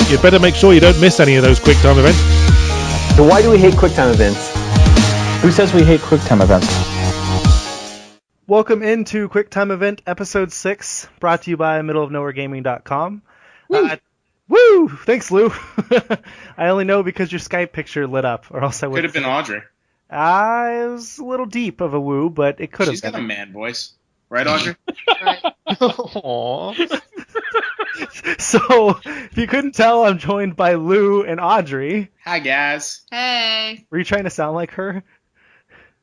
you'd better make sure you don't miss any of those QuickTime events. So why do we hate QuickTime events? Who says we hate QuickTime events? Welcome into QuickTime Event Episode 6, brought to you by middleofnowheregaming.com. Woo! Thanks, Lou. I only know because your Skype picture lit up, or else I would. Could have been Audrey. It was a little deep of a woo, but it could have been. She's got a man voice. Right, Audrey? Right. Aww. So, if you couldn't tell, I'm joined by Lou and Audrey. Hi, guys. Hey. Were you trying to sound like her?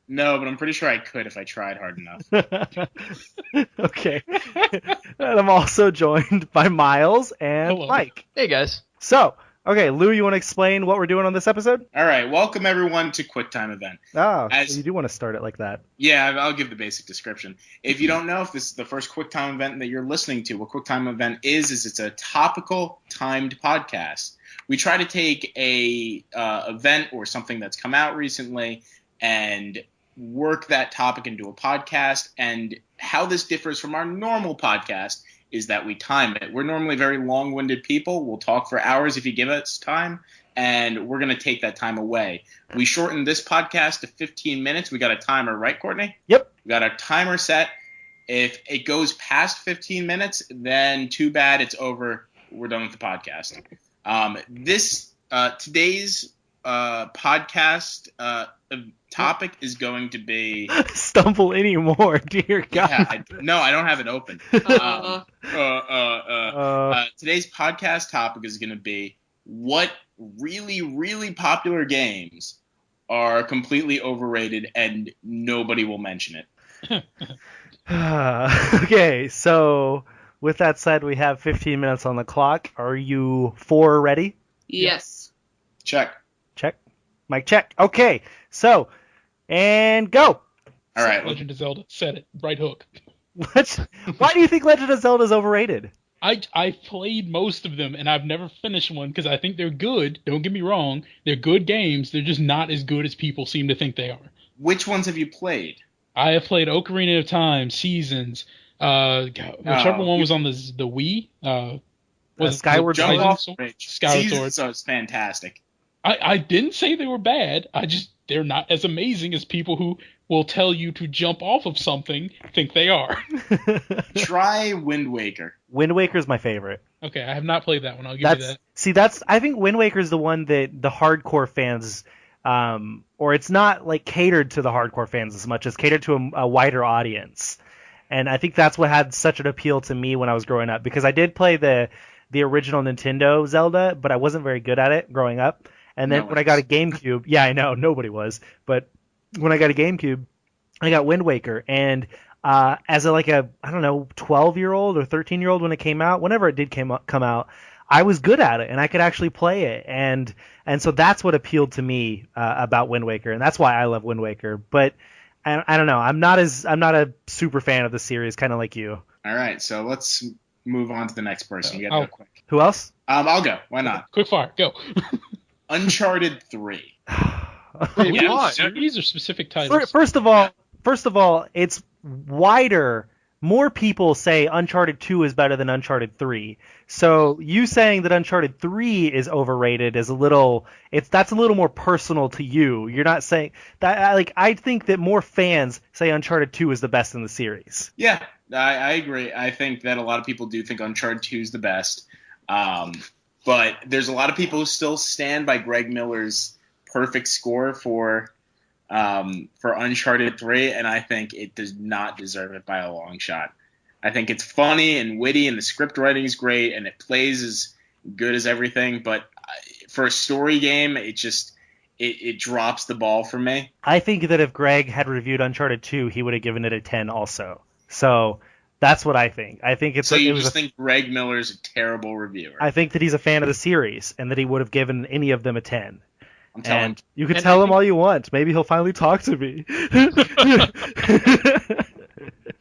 No, but I'm pretty sure I could if I tried hard enough. Okay. And I'm also joined by Miles and Hello. Mike. Hey, guys. So, okay, Lou, you want to explain what we're doing on this episode? All right, welcome everyone to QuickTime Event. Oh, As- you do want to start it like that. Yeah, I'll give the basic description. If you don't know if this is the first QuickTime Event that you're listening to, what QuickTime Event is it's a topical timed podcast. We try to take a event or something that's come out recently and work that topic into a podcast. And how this differs from our normal podcast is that we time it. We're normally very long-winded people. We'll talk for hours if you give us time, and we're going to take that time away. We shortened this podcast to 15 minutes. We got a timer, right, Courtney? Yep. We got a timer set. If it goes past 15 minutes, then too bad, it's over. We're done with the podcast. Today's podcast topic is going to be... Stumble anymore, dear God. Yeah, I don't have it open. Today's podcast topic is going to be what really, really popular games are completely overrated and nobody will mention it. Okay, so with that said, we have 15 minutes on the clock. Are you four ready? Yes. Check. Check. Mike, check. Okay, so, and go. All right. Legend of Zelda. Said it. Right hook. Why do you think Legend of Zelda is overrated? I played most of them, and I've never finished one because I think they're good. Don't get me wrong. They're good games. They're just not as good as people seem to think they are. Which ones have you played? I have played Ocarina of Time, Seasons, whichever one was on the Wii. Skyward Jump Sword? off Sword? Bridge. Skyward Seasons Sword. is fantastic. I didn't say they were bad. They're not as amazing as people who will tell you to jump off of something think they are. Try Wind Waker. Wind Waker's my favorite. Okay, I have not played that one. I'll give you that. I think Wind Waker's the one that the hardcore fans, or it's not like catered to the hardcore fans as much as catered to a wider audience. And I think that's what had such an appeal to me when I was growing up, because I did play the original Nintendo Zelda, but I wasn't very good at it growing up. And then when I got a GameCube, yeah, I know, nobody was, but when I got a GameCube, I got Wind Waker, and as a 12-year-old or 13-year-old when it came out, whenever it did come out, I was good at it and I could actually play it, and so that's what appealed to me about Wind Waker, and that's why I love Wind Waker. But I don't know, I'm not a super fan of the series, kind of like you. All right, so let's move on to the next person. You got to go quick. Who else? I'll go. Why not? Quick fire, go. Uncharted 3. Yeah, these are specific titles. First of all, it's wider. More people say Uncharted 2 is better than Uncharted 3. So you saying that Uncharted 3 is overrated is that's a little more personal to you. You're not saying that. I think that more fans say Uncharted 2 is the best in the series. Yeah, I agree. I think that a lot of people do think Uncharted 2 is the best. But there's a lot of people who still stand by Greg Miller's perfect score for Uncharted 3, and I think it does not deserve it by a long shot. I think it's funny and witty, and the script writing is great, and it plays as good as everything. But for a story game, it drops the ball for me. I think that if Greg had reviewed Uncharted 2, he would have given it a 10 also. So that's what I think. I think it's. So you think Greg Miller's a terrible reviewer? I think that he's a fan of the series, and that he would have given any of them a 10. I'm telling you can tell him all you want. Maybe he'll finally talk to me. And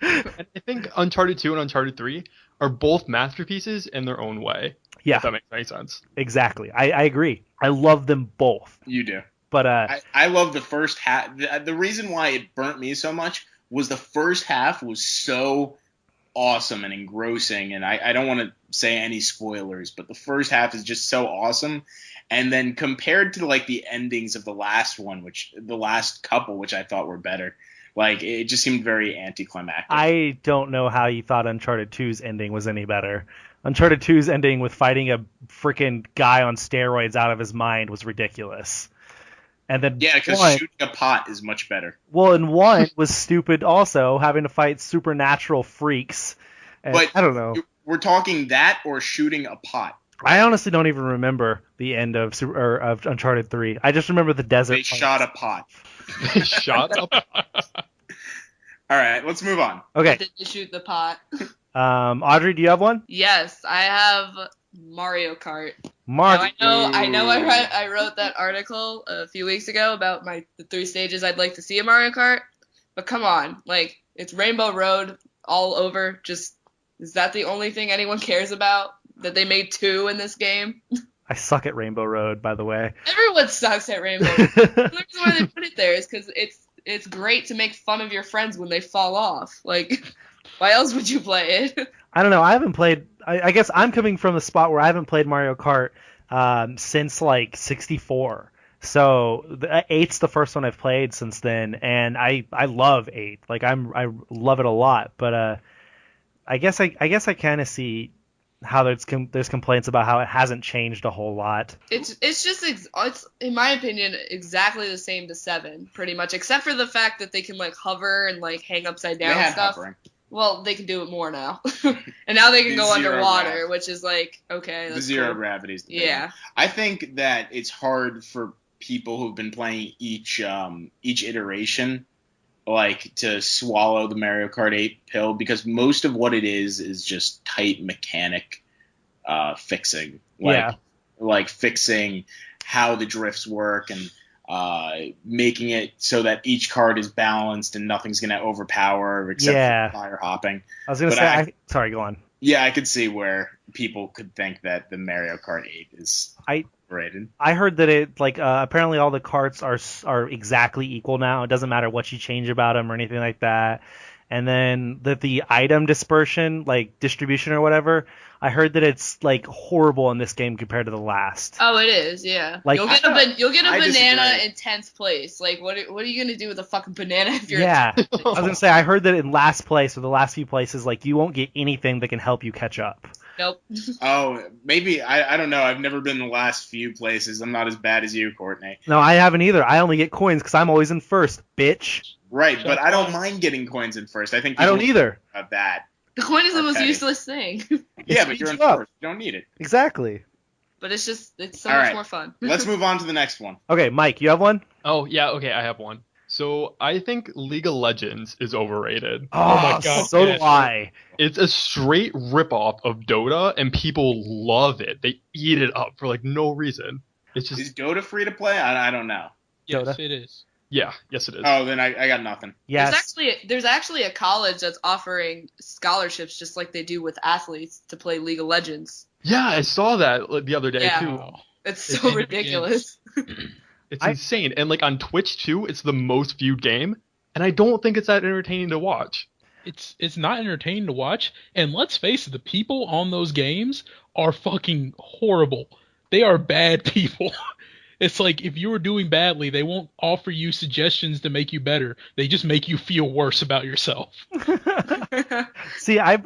I think Uncharted 2 and Uncharted 3 are both masterpieces in their own way. Yeah. If that makes any sense. Exactly. I agree. I love them both. You do. But I love the first half. The reason why it burnt me so much was the first half was so awesome and engrossing, and I don't want to say any spoilers, but the first half is just so awesome. And then compared to like the endings of the last couple, which I thought were better, like it just seemed very anticlimactic. I don't know how you thought Uncharted 2's ending was any better. Uncharted 2's ending with fighting a freaking guy on steroids out of his mind was ridiculous. And then Yeah, because shooting a pot is much better. Well, and 1 was stupid also, having to fight supernatural freaks. And But I don't know. We're talking that or shooting a pot. I honestly don't even remember the end of Uncharted 3. I just remember the desert. They shot a pot. Shut up. All right, let's move on. Okay. Did you shoot the pot? Audrey, do you have one? Yes, I have Mario Kart. Mark. Now, I know. I wrote that article a few weeks ago about the 3 stages I'd like to see in Mario Kart. But come on, like it's Rainbow Road all over. Just is that the only thing anyone cares about? That they made 2 in this game? I suck at Rainbow Road, by the way. Everyone sucks at Rainbow Road. The reason why they put it there is because it's great to make fun of your friends when they fall off. Like, why else would you play it? I don't know. I haven't played. I guess I'm coming from the spot where I haven't played Mario Kart since like 64. So 8's the first one I've played since then, and I love 8. Like I love it a lot. But I guess I kind of see how there's complaints about how it hasn't changed a whole lot. It's just it's in my opinion exactly the same to 7, pretty much, except for the fact that they can like hover and like hang upside down They had and stuff. hovering. Well, they can do it more now, and now they can The go zero underwater, gravity. which is like okay. The That's zero cool. gravity is the big Yeah. one. I think that it's hard for people who've been playing each iteration, like to swallow the Mario Kart 8 pill, because most of what it is just tight mechanic fixing, like fixing how the drifts work and making it so that each card is balanced and nothing's going to overpower except for fire hopping. I was gonna say. Sorry, go on. Yeah, I could see where people could think that the Mario Kart 8 is overrated. I heard that it apparently all the carts are exactly equal now. It doesn't matter what you change about them or anything like that. And then that the item dispersion, like distribution or whatever, I heard that it's like horrible in this game compared to the last. Oh, it is. Yeah. Like, you'll get a I banana disagree. in 10th place. Like what are you gonna do with a fucking banana if you're Yeah, in 10th I place? was gonna say I heard that in last place or the last few places, like you won't get anything that can help you catch up. Nope. Oh, maybe I don't know. I've never been in the last few places. I'm not as bad as you, Courtney. No, I haven't either. I only get coins because I'm always in first, bitch. Right, but I don't mind getting coins in first. I think I don't people either. about that. The coin is the most Okay. useless thing, Yeah, It but you're in speeds you up. first. You don't need it. Exactly. but it's so All much right. more fun. Let's move on to the next one. Okay, Mike, you have one? Oh, yeah, okay, I have one. So I think League of Legends is overrated. Oh my God, so yes. do I. It's a straight ripoff of Dota, and people love it. They eat it up for like no reason. It's Is just Dota free to play? I don't know. Yes, Dota. it is. yes it is. Oh, then I got nothing. Yes. There's actually a college that's offering scholarships just like they do with athletes to play League of Legends. Yeah, I saw that like, the other day Yeah. too. Wow. It's It so begins. ridiculous. It's I- insane. And like on Twitch too, it's the most viewed game, and I don't think it's that entertaining to watch. It's not entertaining to watch, and let's face it, the people on those games are fucking horrible. They are bad people. It's like if you were doing badly, they won't offer you suggestions to make you better. They just make you feel worse about yourself. See, I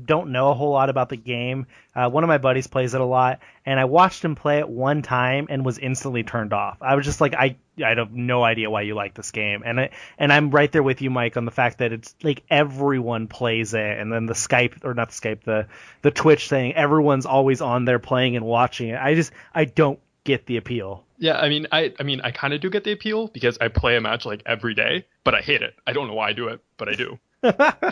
don't know a whole lot about the game. One of my buddies plays it a lot, and I watched him play it one time and was instantly turned off. I was just like, I have no idea why you like this game, and I'm right there with you, Mike, on the fact that it's like everyone plays it, and then the Twitch thing, everyone's always on there playing and watching it. I don't get the appeal. Yeah, I mean I kind of do get the appeal because I play a match like every day, but I hate it. I don't know why I do it, but I do.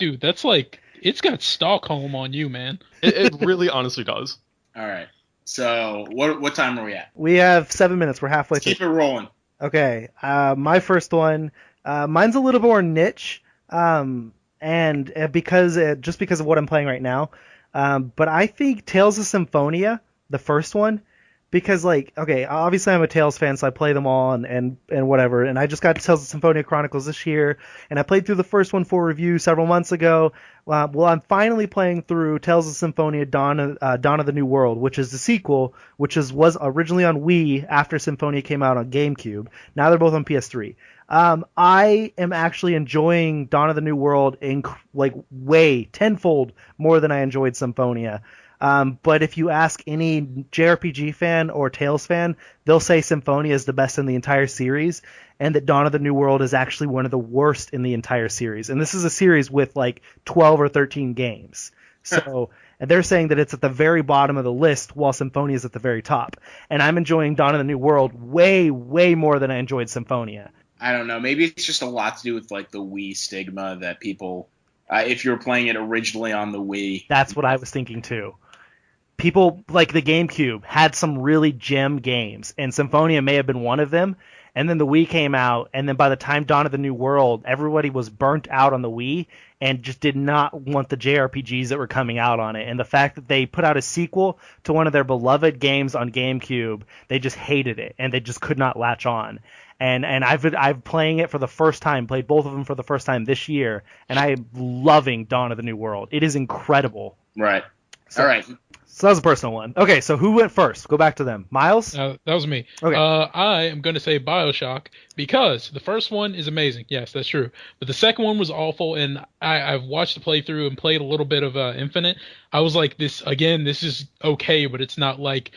Dude, that's like, it's got Stockholm on you, man. It really honestly does. All right. So what time are we at? We have 7 minutes. We're halfway Let's through. keep it rolling. Okay, my first one, mine's a little more niche, and because of what I'm playing right now, but I think Tales of Symphonia, the first one, because like, okay, obviously I'm a Tales fan, so I play them all and whatever. And I just got Tales of Symphonia Chronicles this year, and I played through the first one for review several months ago. Well, I'm finally playing through Tales of Symphonia Dawn of the New World, which is the sequel, which was originally on Wii after Symphonia came out on GameCube. Now they're both on PS3. I am actually enjoying Dawn of the New World way tenfold more than I enjoyed Symphonia. But if you ask any JRPG fan or Tales fan, they'll say Symphonia is the best in the entire series, and that Dawn of the New World is actually one of the worst in the entire series. And this is a series with like 12 or 13 games. So and they're saying that it's at the very bottom of the list while Symphonia is at the very top. And I'm enjoying Dawn of the New World way, way more than I enjoyed Symphonia. I don't know. Maybe it's just a lot to do with like the Wii stigma that people, if you're playing it originally on the Wii. That's what I was thinking too. People like the GameCube had some really gem games, and Symphonia may have been one of them. And then the Wii came out, and then by the time Dawn of the New World, everybody was burnt out on the Wii and just did not want the JRPGs that were coming out on it. And the fact that they put out a sequel to one of their beloved games on GameCube, they just hated it, and they just could not latch on. And I've playing it for the first time, played both of them for the first time this year, and I'm loving Dawn of the New World. It is incredible. Right. So, all right. So that was a personal one. Okay, so who went first? Go back to them. Miles? That was me. Okay. I am going to say BioShock because the first one is amazing. Yes, that's true. But the second one was awful, and I've watched the playthrough and played a little bit of Infinite. I was like, this is okay, but it's not like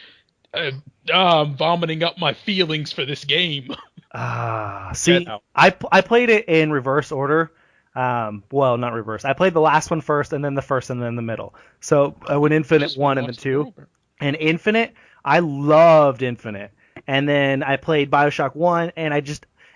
I'm vomiting up my feelings for this game. See, I played it in reverse order. Well, not reverse. I played the last one first, and then the first, and then the middle. So when Infinite 1 and the 2, and Infinite, I loved Infinite. And then I played BioShock 1, and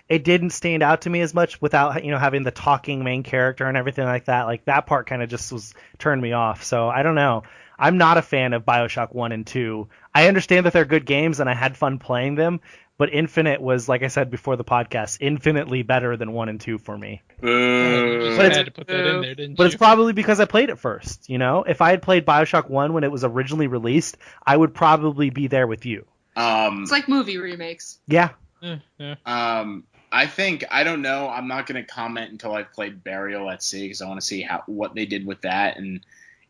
it didn't stand out to me as much without, having the talking main character and everything like that. Like that part kind of just turned me off. So I don't know. I'm not a fan of BioShock 1 and 2. I understand that they're good games, and I had fun playing them. But Infinite was, like I said before the podcast, infinitely better than 1 and 2 for me. You just had to put that in there, didn't But you? it's probably because I played it first, If I had played BioShock 1 when it was originally released, I would probably be there with you. It's like movie remakes. Yeah. Yeah. I think, I don't know, I'm not going to comment until I've played Burial at Sea because I want to see what they did with that and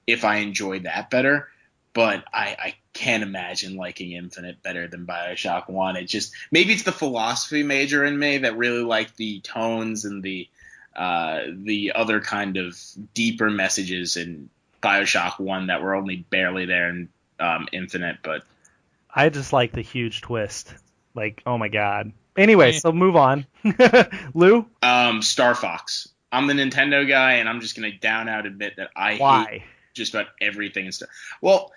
if I enjoyed that better. But I can't imagine liking Infinite better than BioShock 1. Maybe it's the philosophy major in me that really liked the tones and the other kind of deeper messages in BioShock 1 that were only barely there in Infinite. But I just like the huge twist. Like, oh my god. Anyway, so move on. Lou? Star Fox. I'm the Nintendo guy, and I'm just going to down out admit that I hate just about everything and stuff. Well,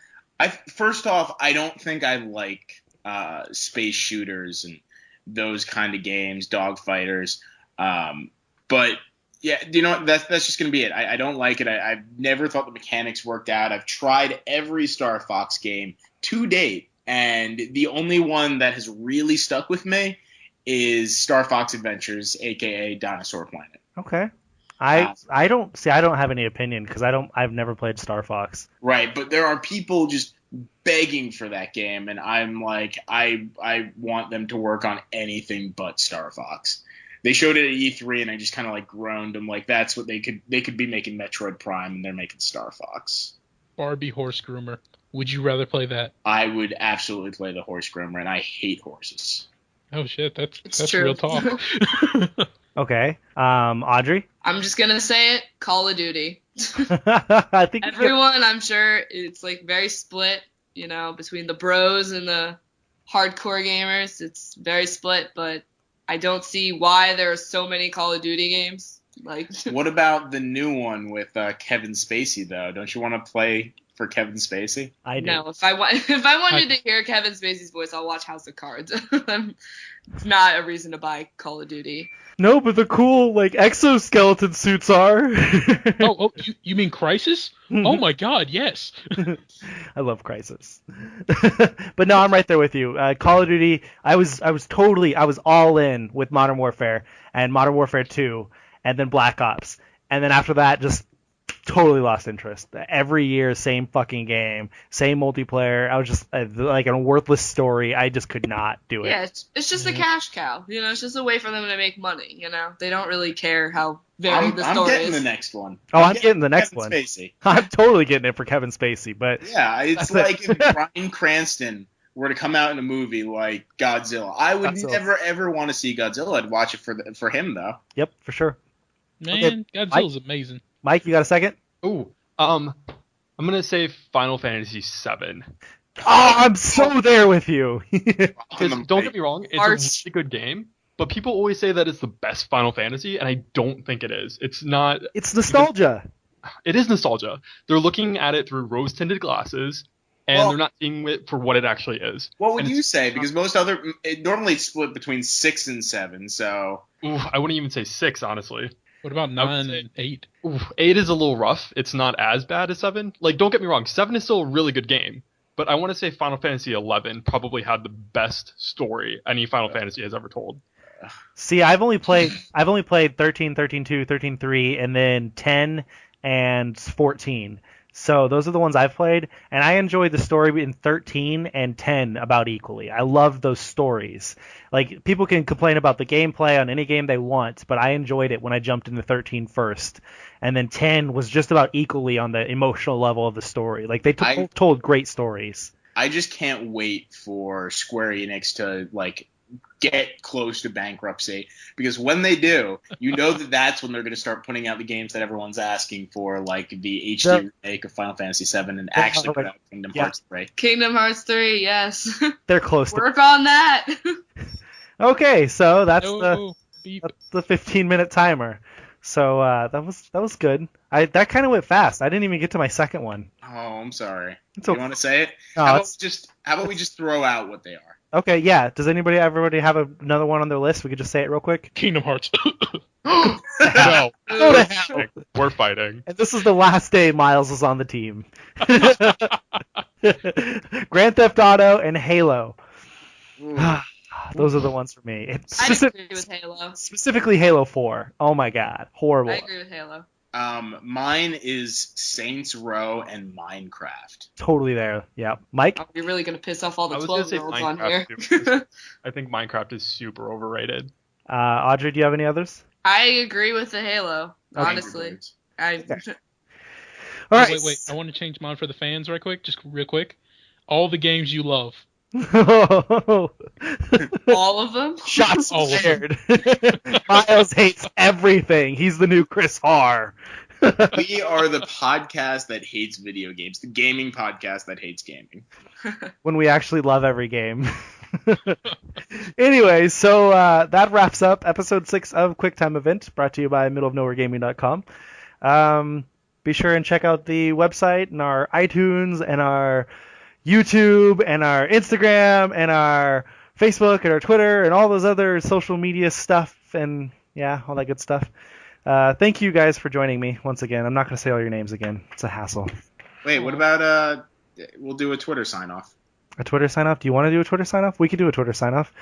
first off, I don't think I like space shooters and those kind of games, dogfighters. But yeah, that's just gonna be it. I don't like it. I've never thought the mechanics worked out. I've tried every Star Fox game to date, and the only one that has really stuck with me is Star Fox Adventures, aka Dinosaur Planet. Okay. I don't have any opinion because I've never played Star Fox. Right, but there are people just begging for that game, and I'm like, I want them to work on anything but Star Fox. They showed it at E3, and I just kind of like groaned. I'm like, that's what they could be making Metroid Prime, and they're making Star Fox. Barbie Horse Groomer. Would you rather play that? I would absolutely play the Horse Groomer, and I hate horses. Oh shit, that's true. real talk. Okay. Audrey? I'm just gonna say it, Call of Duty. I think Everyone, I'm sure, it's like very split, between the bros and the hardcore gamers. It's very split, but I don't see why there are so many Call of Duty games. Like, what about the new one with Kevin Spacey though? Don't you want to play for Kevin Spacey? I do. No, if I wanted to hear Kevin Spacey's voice, I'll watch House of Cards. It's not a reason to buy Call of Duty. No, but the cool exoskeleton suits are. Oh, you mean Crisis? Oh my god, yes. I love Crisis. But no, I'm right there with you. Call of Duty, I was all in with Modern Warfare and Modern Warfare 2 and then Black Ops. And then after that, just totally lost interest. Every year, same fucking game, same multiplayer. I was just like a worthless story. I just could not do it. Yeah, it's just a cash cow. It's just a way for them to make money. They don't really care how varied the I'm story getting is. the next one. Oh, I'm getting the next Kevin one. Spacey. I'm totally getting it for Kevin Spacey, but Yeah, it's like if Bryan Cranston were to come out in a movie like Godzilla. I would Godzilla. never ever want to see Godzilla. I'd watch it for him though. yep, for sure. Man, Godzilla's amazing. Mike, you got a second? Ooh, I'm gonna say Final Fantasy VII. Oh, I'm so there with you. Because don't get me wrong, it's Arts. a really good game, but people always say that it's the best Final Fantasy, and I don't think it is. It's not. It's nostalgia. It is nostalgia. They're looking at it through rose-tinted glasses, and they're not seeing it for what it actually is. What would And you say? Because normally it's split between 6 and 7. So I wouldn't even say 6, honestly. What about 9 and 8? 8 is a little rough. It's not as bad as 7. Like, don't get me wrong, 7 is still a really good game. But I want to say Final Fantasy 11 probably had the best story any Final Fantasy has ever told. See, I've only played 13, 13.2, 13.3, and then 10 and 14. So those are the ones I've played, and I enjoyed the story in 13 and 10 about equally. I love those stories. Like, people can complain about the gameplay on any game they want, but I enjoyed it when I jumped into 13 first. And then 10 was just about equally on the emotional level of the story. Like, they told great stories. I just can't wait for Square Enix to get close to bankruptcy, because when they do, that's when they're going to start putting out the games that everyone's asking for, like the HD remake of Final Fantasy VII and actually put out Kingdom Hearts 3. Kingdom Hearts 3, yes. They're close to. Work on that. Okay, so that's Beep. the 15-minute timer. So that was good. That kind of went fast. I didn't even get to my second one. Oh, I'm sorry. It's You okay. want to say it? No, How about we just throw out what they are? Okay, yeah. Does everybody have another one on their list? We could just say it real quick. Kingdom Hearts. No, Go to hell. we're fighting. And this is the last day Miles was on the team. Grand Theft Auto and Halo. Those are the ones for me. I agree with Halo. Specifically Halo 4. Oh my god. Horrible. I agree with Halo. Mine is Saints Row and Minecraft. Totally there. Yeah. Mike? Oh, you're really going to piss off all the I was gonna say 12-year-olds on Minecraft here. too. I think Minecraft is super overrated. Audrey, do you have any others? I agree with the Halo, honestly. Okay. All right. Wait. I want to change mine for the fans right quick. Just real quick. All the games you love. All of them? Shots All of fired. Miles hates everything. He's the new Chris Harr. We are the podcast that hates video games, the gaming podcast that hates gaming. When we actually love every game. Anyway, so that wraps up episode 6 of QuickTime Event, brought to you by middleofnowheregaming.com. Be sure and check out the website and our iTunes and our YouTube and our Instagram and our Facebook and our Twitter and all those other social media stuff and yeah, all that good stuff. Thank you guys for joining me once again. I'm not going to say all your names again. It's a hassle. Wait, what about we'll do a Twitter sign off. A Twitter sign off? Do you want to do a Twitter sign off? We can do a Twitter sign off.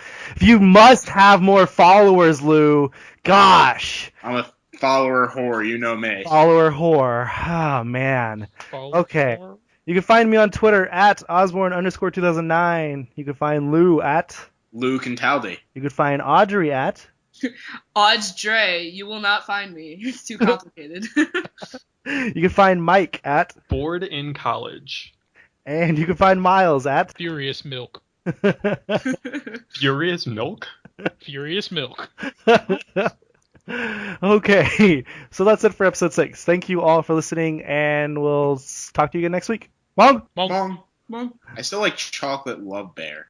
You must have more followers, Lou. Gosh. I'm a follower whore, you know me. Follower whore. Oh, man. Okay. You can find me on Twitter at Osborne_2009. You can find Lou at Luke and Taldy. You can find Audrey at Odds Dre, you will not find me. It's too complicated. You can find Mike at Bored in college. And you can find Miles at Furious Milk. Furious Milk? Furious Milk. Okay, so that's it for episode 6. Thank you all for listening, and we'll talk to you again next week. Mom? Monk. Mom. I still like chocolate love bear.